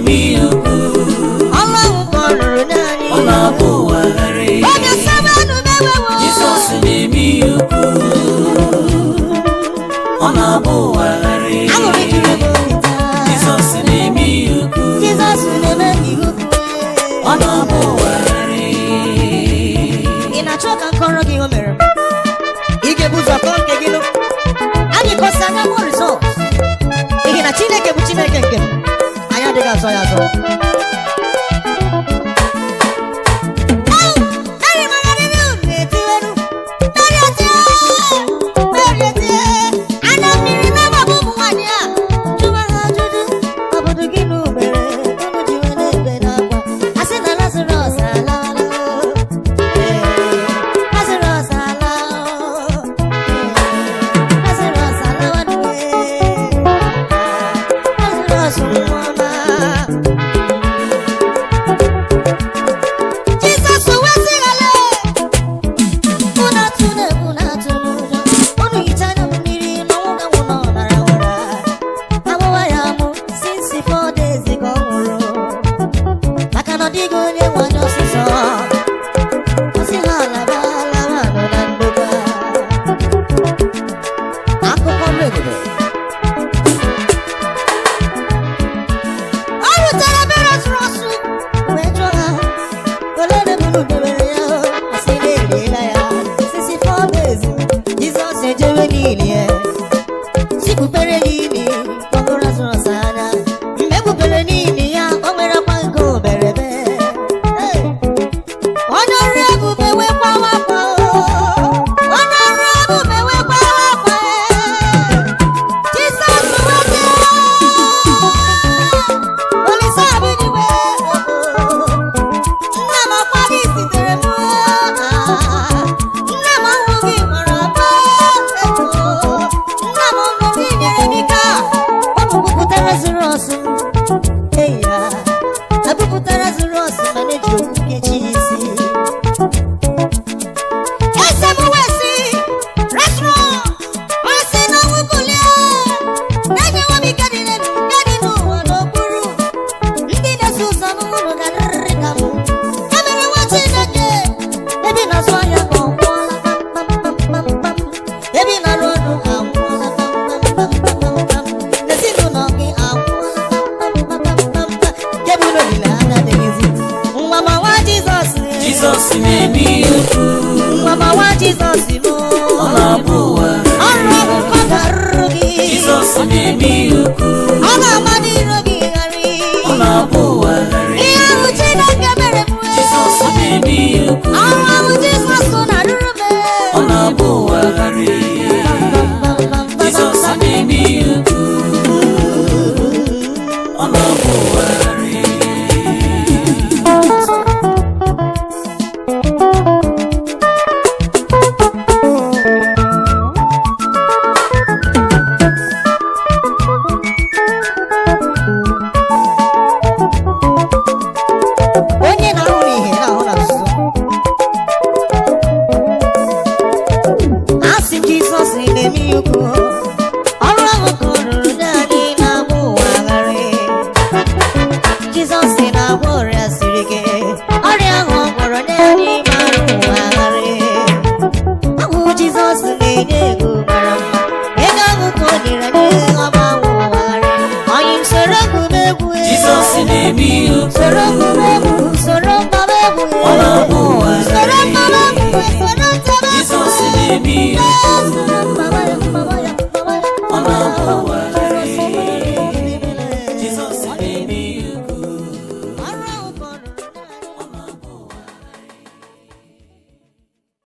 na-eme ukwu. Ọlọ́run kan ruru naanị Ọ na-abụ ụwa ghara. onye sabanụ mewewo Jizọs na-eme ukwu. Ọ na-abụ ụwa ghara. aṅụrị juru m obi taa. Jizọs na-eme ukwu. Jizọs na-eme ihe ukwu. Ọ na-abụ ụwa ghara. Ị na-achọ ka m kọrọ gị ihe o mere m? Ị ga-ebu ụzọ kọọ nke gị nụ. Anyị kọsa anya mụ rizọt n'ihi na Chineke bụ Chineke nke m, anyị adịghị azọ ya azọ. Jizọs na-eme ukwu. Mama wa Jizọs bụ Ọ na-abụ ụwa ghara. ọrụ ọgụkọ garuru gị. Jizọs na-eme ukwu. Ọ ga-ama n'iru gị ghara. Ọ na-abụ ụwa ghara. Ihe ahụ Chineke mere m wee. Jizọs na-eme ukwu. Ọrụ ahụ Jizọs na-arụrụ m. Ọ na-abụ ụwa ghara. Jizọs na-eme ukwu. Ọ na-abụ ụwa ghara. Onye na-ahụ n'ihe na-ahụ na nzuzo. Asị m Jizọs na-eme ya ukwu. Ọrụ ahụ ka ọ rụrụ naanị na-abụ ụwa ghara. Jizọs na-agwọ ọrịa siri ike. Ọrịa ahụ ọ gwọrọ naanị mara ụwa ghara. Ahụ Jizọs na-enye ego mara mma. Ego ahụ ka o nyere anyị ọba ụwa ghara. Anyị m soro egwuregwu. Jizọs na-eme ukwu. Soro egwuregwu. Soro mgbaba egwu. Ọ na-abụ ụwa Soro ghara. mgbaba egwu. Soro ntaba egwu. Jizọs na-eme ukwu. Soro mgbaba